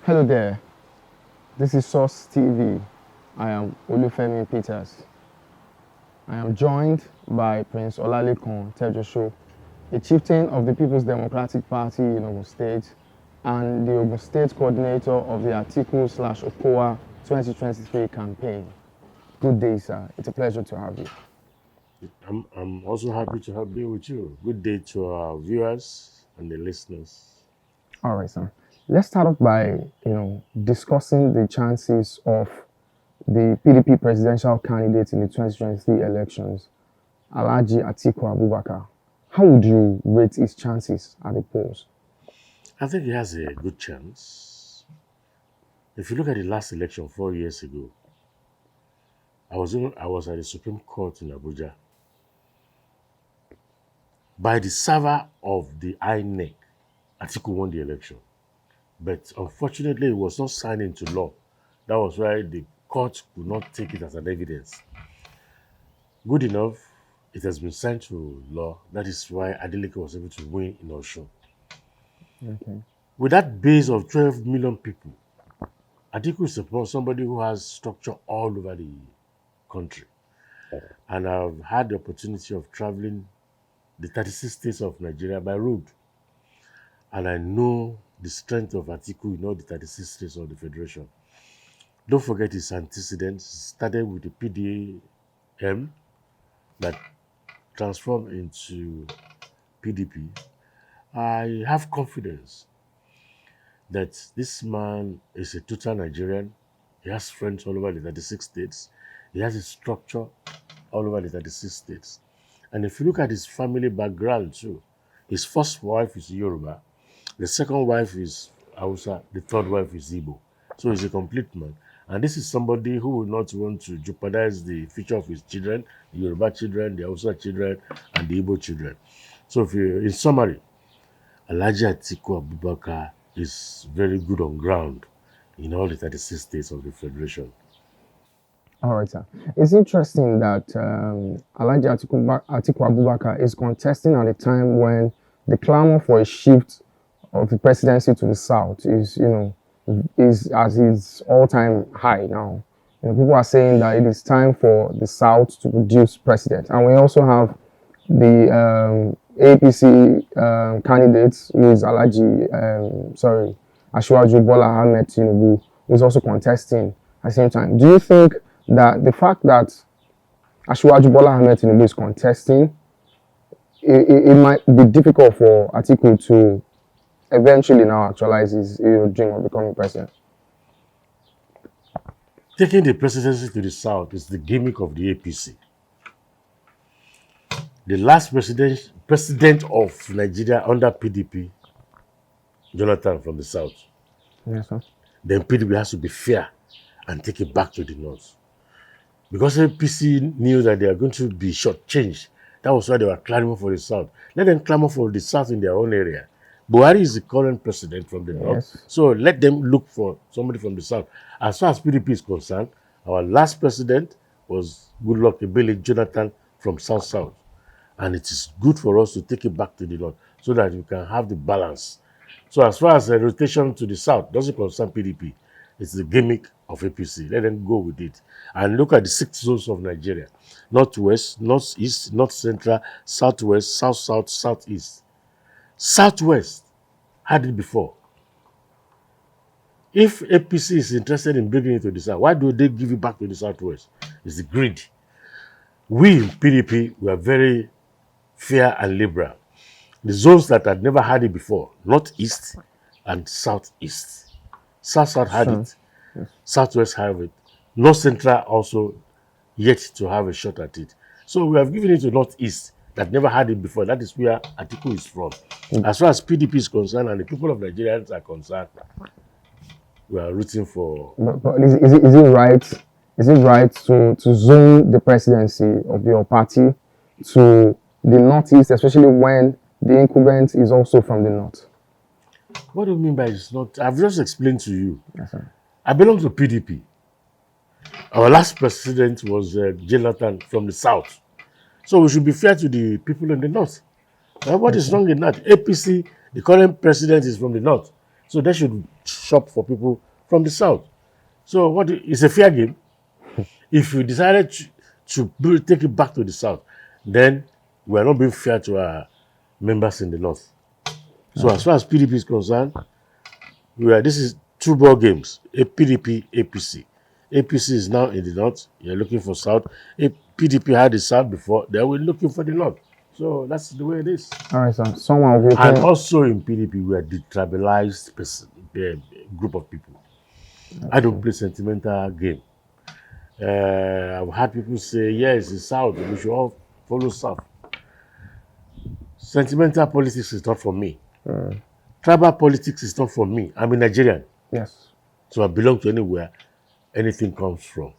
Hello there, this is Source TV. I am Olufemi Peters. I am joined by Prince Olalekan Tejuoso, a chieftain of the People's Democratic Party in Ogun State and the Ogun State coordinator of the Atiku/Okowa 2023 campaign. Good day, sir. It's a pleasure to have you. I'm also happy to be with you. Good day to our viewers and the listeners. All right, sir. Let's start off by, discussing the chances of the PDP presidential candidate in the 2023 elections, Alhaji Atiku Abubakar. How would you rate his chances at the polls? I think he has a good chance. If you look at the last election 4 years ago, I was at the Supreme Court in Abuja. By the server of the INEC, Atiku won the election. But unfortunately, it was not signed into law. That was why the court could not take it as an evidence. Good enough, it has been signed to law. That is why Adeleke was able to win in OSUN. Okay. With that base of 12 million people, Atiku is somebody who has structure all over the country. And I've had the opportunity of traveling the 36 states of Nigeria by road. And I know the strength of Atiku in all the 36 states of the Federation. Don't forget his antecedents. Started with the PDM that transformed into PDP. I have confidence that this man is a total Nigerian. He has friends all over the 36 states. He has a structure all over the 36 states. And if you look at his family background too, his first wife is Yoruba, the second wife is Hausa, the third wife is Igbo. So he's a complete man. And this is somebody who will not want to jeopardize the future of his children, the Yoruba children, the Hausa children, and the Igbo children. So in summary, Alhaji Atiku Abubakar is very good on ground in all the 36 states of the Federation. All right, sir. It's interesting that Alhaji Atiku Abubakar is contesting at a time when the clamor for a shift of the presidency to the south is at its all-time high now. People are saying that it is time for the south to produce president, and we also have the APC candidate, who is Asiwaju Bola Ahmed Tinubu, who is also contesting at the same time. Do you think that the fact that Asiwaju Bola Ahmed Tinubu is contesting, it might be difficult for Atiku to eventually now actualize his dream of becoming president? Taking the presidency to the south is the gimmick of the APC. The last president of Nigeria under PDP, Jonathan from the south. Yes, sir. Then PDP has to be fair and take it back to the north. Because APC knew that they are going to be shortchanged. That was why they were clamoring for the south. Let them clamor for the south in their own area. Buhari is the current president from the north, so let them look for somebody from the south. As far as PDP is concerned, our last president was Goodluck Ebele Jonathan from South. And it is good for us to take it back to the north so that we can have the balance. So as far as the rotation to the south doesn't concern PDP, it's the gimmick of APC. Let them go with it. And look at the 6 zones of Nigeria: northwest, northeast, north central, southwest, south, southeast. Southwest had it before. If APC is interested in bringing it to the south, why do they give it back to the southwest? It's the greed. We in PDP were very fair and liberal. The zones that had never had it before, northeast and southeast. South had it. Yes. Southwest have it. North central also yet to have a shot at it. So we have given it to northeast that never had it before. That is where Atiku is from. As far as PDP is concerned and the people of Nigeria are concerned, we are rooting for. But is it right? Is it right to zone the presidency of your party to the northeast, especially when the incumbent is also from the north? What do you mean by it's not? I've just explained to you. Yes, sir. I belong to PDP. Our last president was Jonathan from the south. So we should be fair to the people in the north. What is wrong in that? APC, the current president is from the north. So they should shop for people from the south. So it's a fair game. If we decided to take it back to the south, then we are not being fair to our members in the north. So as far as PDP is concerned, this is two ball games: PDP, APC. APC is now in the north. You're looking for south. PDP had the south before. They were looking for the north. So that's the way it is. All right, sir. Someone of you And can... also in PDP, we are the tribalized group of people. I don't play sentimental game. I've had people say, yes, it's south. We should all follow south. Sentimental politics is not for me. Tribal politics is not for me. I'm a Nigerian. Yes. So I belong to anywhere anything comes from.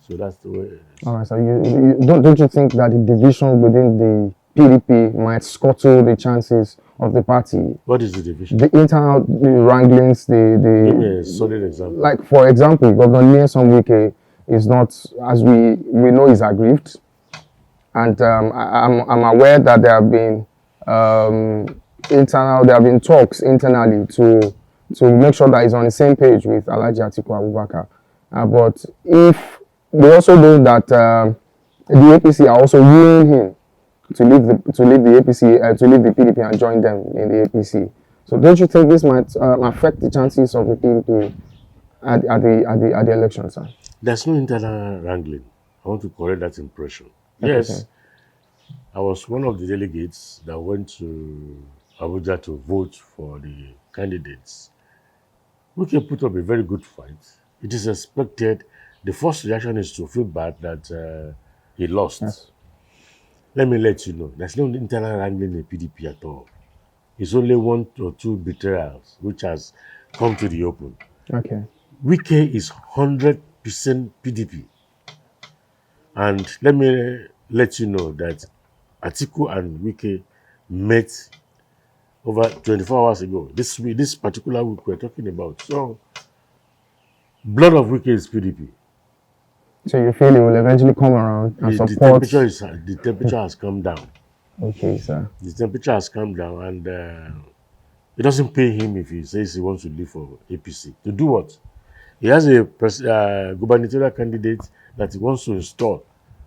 So that's the way it is. All right, so don't you think that the division within the PDP might scuttle the chances of the party? What is the division? The internal wranglings, Give me a solid example. like, for example, Governor Nyesom Wike is not, as we know, is aggrieved. And I'm aware that there have been talks internally to make sure that he's on the same page with Alhaji Atiku Abubakar. But if we also know that the APC are also wooing him to leave the APC, to leave the PDP and join them in the APC. So don't you think this might affect the chances of the PDP at the election, sir? There's no internal wrangling. I want to correct that impression. Okay, Yes, sir. I was one of the delegates that went to Abuja to vote for the candidates. We can put up a very good fight. It is expected. The first reaction is to feel bad that he lost. Yes. Let me let you know, there's no internal wrangling in PDP at all. It's only one or two betrayals which has come to the open. Okay. Wike is 100% PDP. And let me let you know that Atiku and Wike met over 24 hours ago. This particular week we're talking about. So, blood of Wike is PDP. So you feel it will eventually come around and The support... temperature has come down. Okay, sir. The temperature has come down, and it doesn't pay him if he says he wants to leave for APC. To do what? He has a gubernatorial candidate that he wants to install.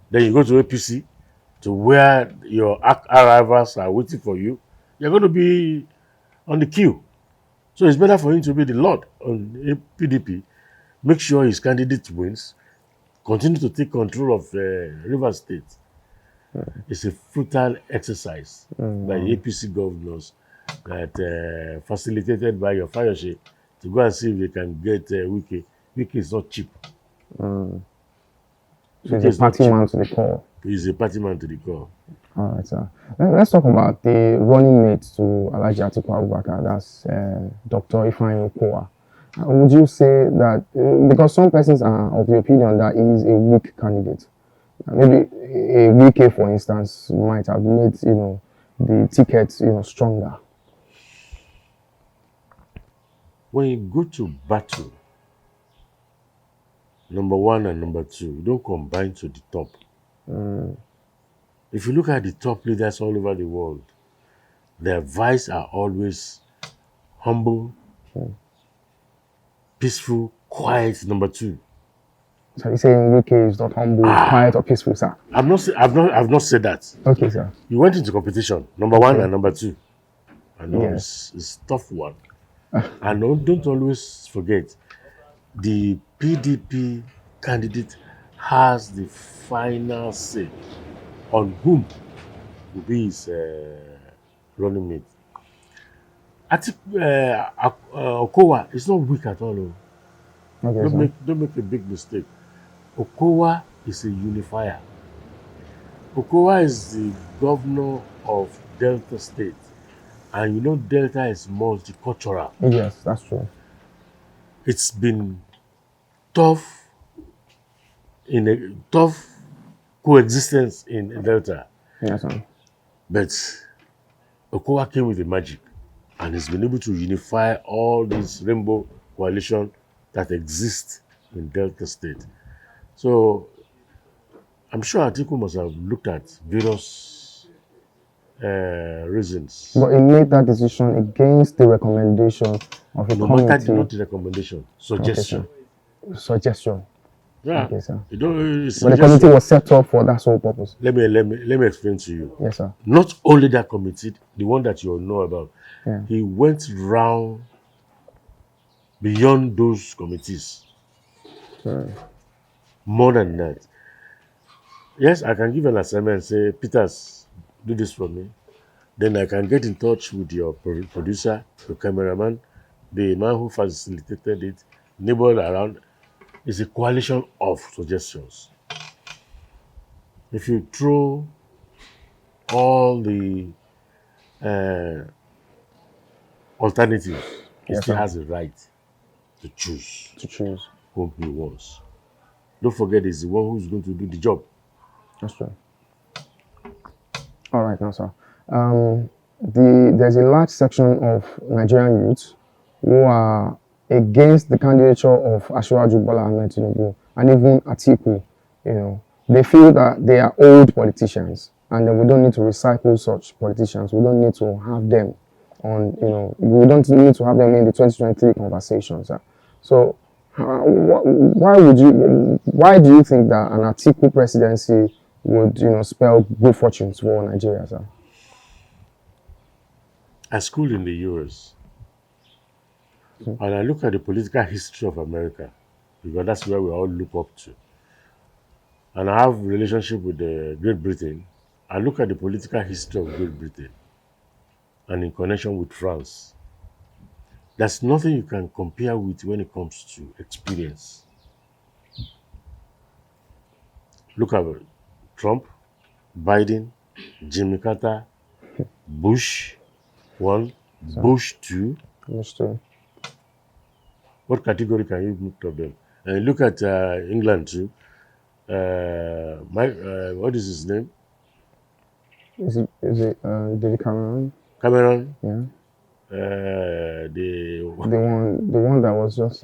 Then you go to APC, to where your rivals are waiting for you. You're going to be on the queue. So it's better for him to be the Lord on PDP. Make sure his candidate wins. Continue to take control of Rivers State. It's a futile exercise by the APC governors that facilitated by your Fayoshe to go and see if they can get Wike. Wike is not cheap. So he's a party man to the core. He's a party man to the core. All right, sir. Let's talk about the running mate to Alhaji Atiku Abubakar. That's Dr. Ifeanyi Okowa. Would you say that, because some persons are of the opinion that he is a weak candidate, maybe a Wike, for instance, might have made, the tickets, stronger. When you go to battle, number one and number two, you don't combine to the top. If you look at the top leaders all over the world, their vibes are always humble, peaceful, quiet. Number two. So you're saying Wike is not humble, quiet, or peaceful, sir? I've not said that. Okay, sir. You went into competition, number one and number two. I know Yes. it's tough one. And don't always forget, the PDP candidate has the final say on whom will be his running mate. Okowa is not weak at all. Okay, Don't make a big mistake. Okowa is a unifier. Okowa is the governor of Delta State. And you know Delta is multicultural. Yes, that's true. It's been tough coexistence in Delta. Yes, sir. But Okowa came with the magic and has been able to unify all this rainbow coalition that exists in Delta State. So I'm sure Atiku must have looked at various reasons. But he made that decision against the recommendation of a No matter committee. not the recommendation, suggestion. Okay, sir. Suggestion. Yeah. Okay, sir. You don't But the suggest. committee was set up for that sole purpose. Let me explain to you. Yes, sir. Not only that committee, the one that you all know about. Yeah. He went round beyond those committees. More than that. Yes, I can give an assignment and say, Peters, do this for me. Then I can get in touch with your producer, your cameraman, the man who facilitated it, neighbor around. It's a coalition of suggestions. If you throw all the alternatives, he Yes, still sir. has the right to choose To choose. whom he wants. Don't forget, he's the one who's going to do the job. That's true. All right, now, sir. There's a large section of Nigerian youths who are against the candidature of Asiwaju Bola Ahmed Tinubu and even Atiku. You know, they feel that they are old politicians, and then we don't need to recycle such politicians. We don't need to have them on. You know, we don't need to have them in the 2023 conversations. So, why do you think that an Atiku presidency would, spell good fortunes for Nigeria, sir? I schooled in the US, and I look at the political history of America, because that's where we all look up to. And I have a relationship with Great Britain. I look at the political history of Great Britain and in connection with France. There's nothing you can compare with when it comes to experience. Look at Trump, Biden, Jimmy Carter, Bush 1, Bush 2. Understood. What category can you look of them? And look at England too. What is his name? Is it David Cameron? Cameron. Yeah. The one that was just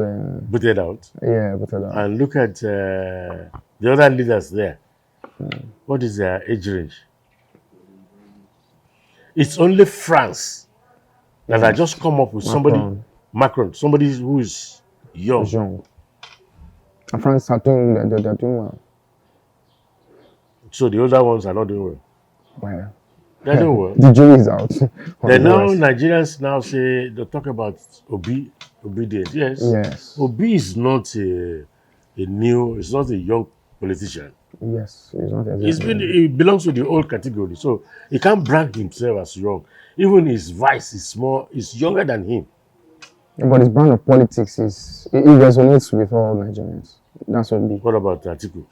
booted out. Yeah, booted out. And look at the other leaders there. What is their age range? It's only France that I just come up with Macron, somebody who is young. He's young. And France are doing they're doing well. So the older ones are not doing well. Well, they're doing well. The jury is out. Then now Nigerians now say they talk about obedience. Yes. Yes. Obi is not it's not a young politician. Yes, he's not. He belongs to the old category, so he can't brand himself as young. Even his vice is younger than him. But his brand of politics it resonates with all Nigerians. That's what be. What about Atiku?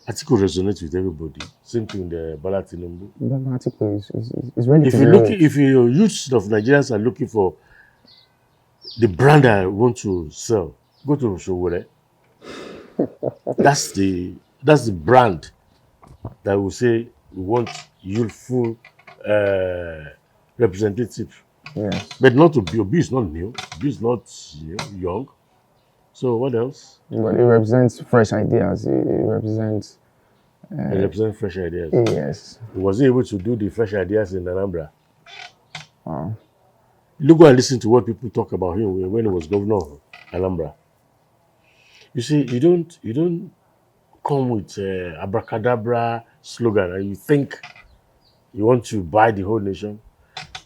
Atiku resonates with everybody. Same thing the Bola Tinubu. Atiku is ready to be if your youth of Nigerians are looking for the brand I want to sell, go to Showore. That's the brand that will say we want youthful representative. Yes. But not to be. Obi is not new. Obi is not young. So what else? But it represents fresh ideas. It represents. It represents fresh ideas. Yes. He was able to do the fresh ideas in Anambra. Wow. Look and listen to what people talk about him when he was governor of Anambra. You see, you don't come with abracadabra slogan and you think you want to buy the whole nation.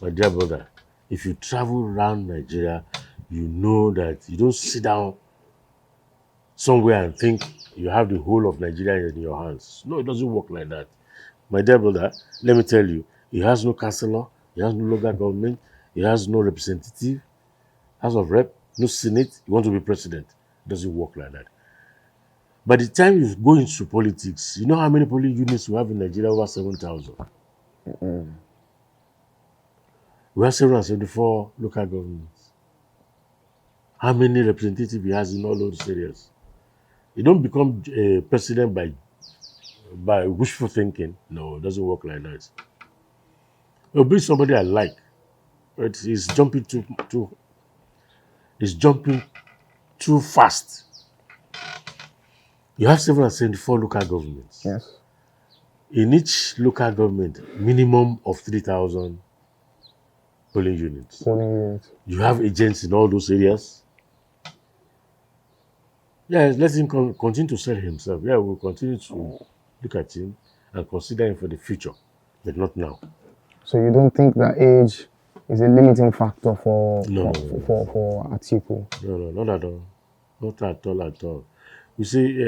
My dear brother, if you travel around Nigeria, you know that you don't sit down somewhere and think you have the whole of Nigeria in your hands. No, it doesn't work like that. My dear brother, let me tell you, he has no councillor, he has no local government, he has no representative, House of Rep, no Senate. You want to be president. It doesn't work like that. By the time you go into politics, you know how many polling units we have in Nigeria? Over 7,000. We have 774 local governments. How many representatives he has in all those areas? You don't become a president by wishful thinking. No, it doesn't work like that. It'll be somebody I like, but he's jumping too fast. You have 774 local governments. Yes. In each local government, minimum of 3,000 polling units. Polling units. You have agents in all those areas. Yeah, let him continue to sell himself. Yeah, we'll continue to look at him and consider him for the future, but not now. So you don't think that age is a limiting factor for No. for Atiku? No, not at all. Not at all. You see,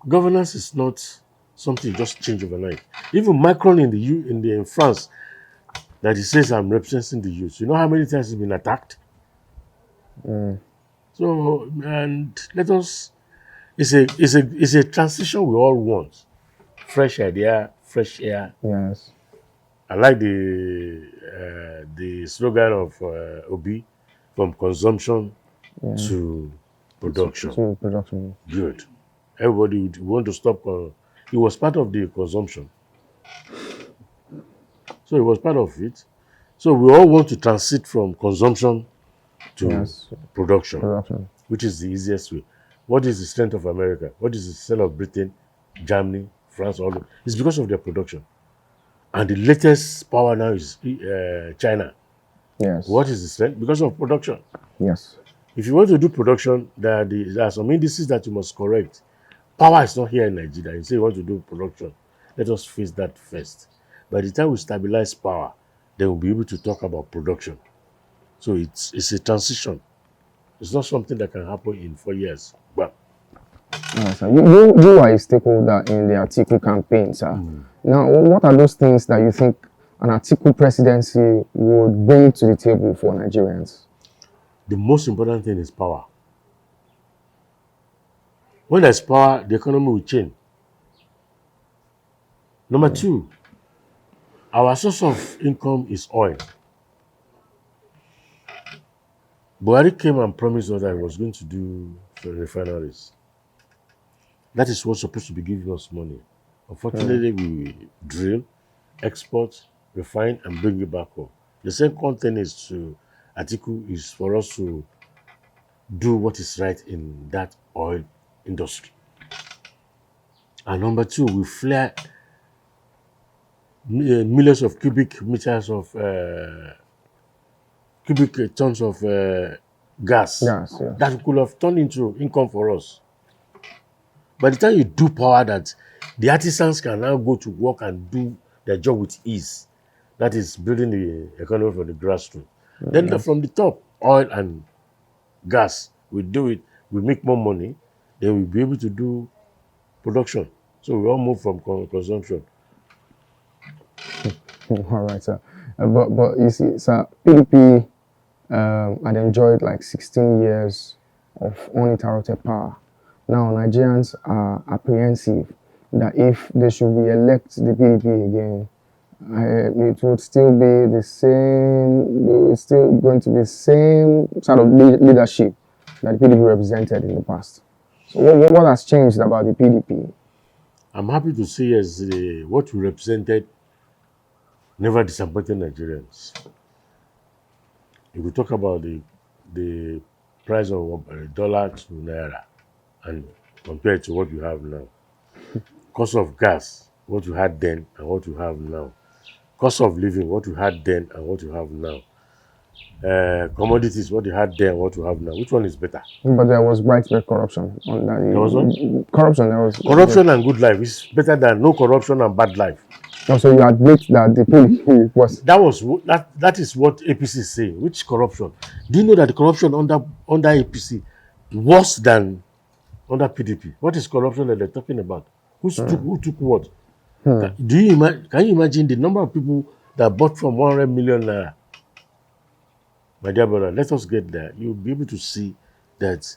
governance is not something you just change overnight. Even Macron in France, that he says I'm representing the youth. You know how many times he's been attacked? So, and let us. It's a transition we all want. Fresh idea, fresh air. Yes. I like the slogan of Obi, from consumption to production. To production. Good. Everybody would want to stop. It was part of the consumption. So it was part of it. So we all want to transit from consumption to production, which is the easiest way. What is the strength of America? What is the strength of Britain, Germany, France? All it's because of their production. And the latest power now is China. Yes. What is the strength? Because of production. Yes. If you want to do production, there are some indices that you must correct. Power is not here in Nigeria. You say you want to do production. Let us face that first. By the time we stabilize power, then we'll be able to talk about production. So it's a transition. It's not something that can happen in 4 years. But So you are a stakeholder in the Atiku campaign, sir. Now, what are those things that you think an Atiku presidency would bring to the table for Nigerians? The most important thing is power. When there's power, the economy will change. Number two, our source of income is oil. Buhari came and promised us that he was going to do refineries. That is what's supposed to be giving us money. Unfortunately, we drill, export, refine, and bring it back home. The second thing is to Atiku is for us to do what is right in that oil industry. And number two, we flare millions of cubic meters of cubic tons of gas that could have turned into income for us. By the time you do power that the artisans can now go to work and do their job with ease, that is building the economy from the grassroots. Then from the top, oil and gas, we do it, we make more money, then we'll be able to do production. So we all move from consumption. All right, sir. But you see, sir, PDP had enjoyed like 16 years of uninterrupted power. Now Nigerians are apprehensive that if they should re-elect the PDP again, it would still be the same. It's still going to be the same sort of leadership that the PDP represented in the past. So what has changed about the PDP? I'm happy to say as what we represented never disappointed Nigerians. If we talk about the price of dollar to naira and compared to what we have now, cost of gas, what we had then and what we have now, cost of living, what we had then and what we have now, commodities, what you had then and what we have now, which one is better? But there was widespread corruption on that. There was what? Corruption. There was corruption and good life is better than no corruption and bad life. So you admit that the PDP was that is what APC is saying. Which corruption? Do you know that the corruption under APC worse than under PDP? What is corruption that they're talking about? Who took what? Can you imagine the number of people that bought from 100 million naira? My dear brother, let us get there. You'll be able to see that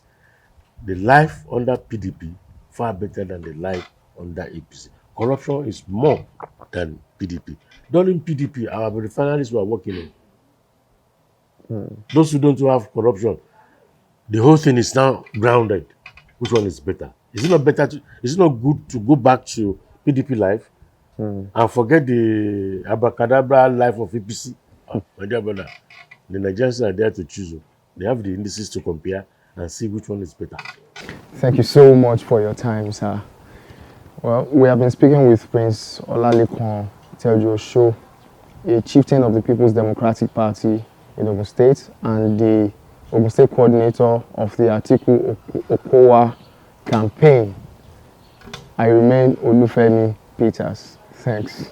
the life under PDP far better than the life under APC. Corruption is more than PDP. During PDP, our refineries were working in. Those who don't have corruption, the whole thing is now grounded. Which one is better? Is it not better? Is it not good to go back to PDP life and forget the abracadabra life of APC? My dear brother, the Nigerians are there to choose. They have the indices to compare and see which one is better. Thank you so much for your time, sir. Well, we have been speaking with Prince Olalekan Tejuoso, a chieftain of the People's Democratic Party in Ogun State and the Ogun State coordinator of the Atiku Okowa campaign. I remain Olufemi Peters. Thanks.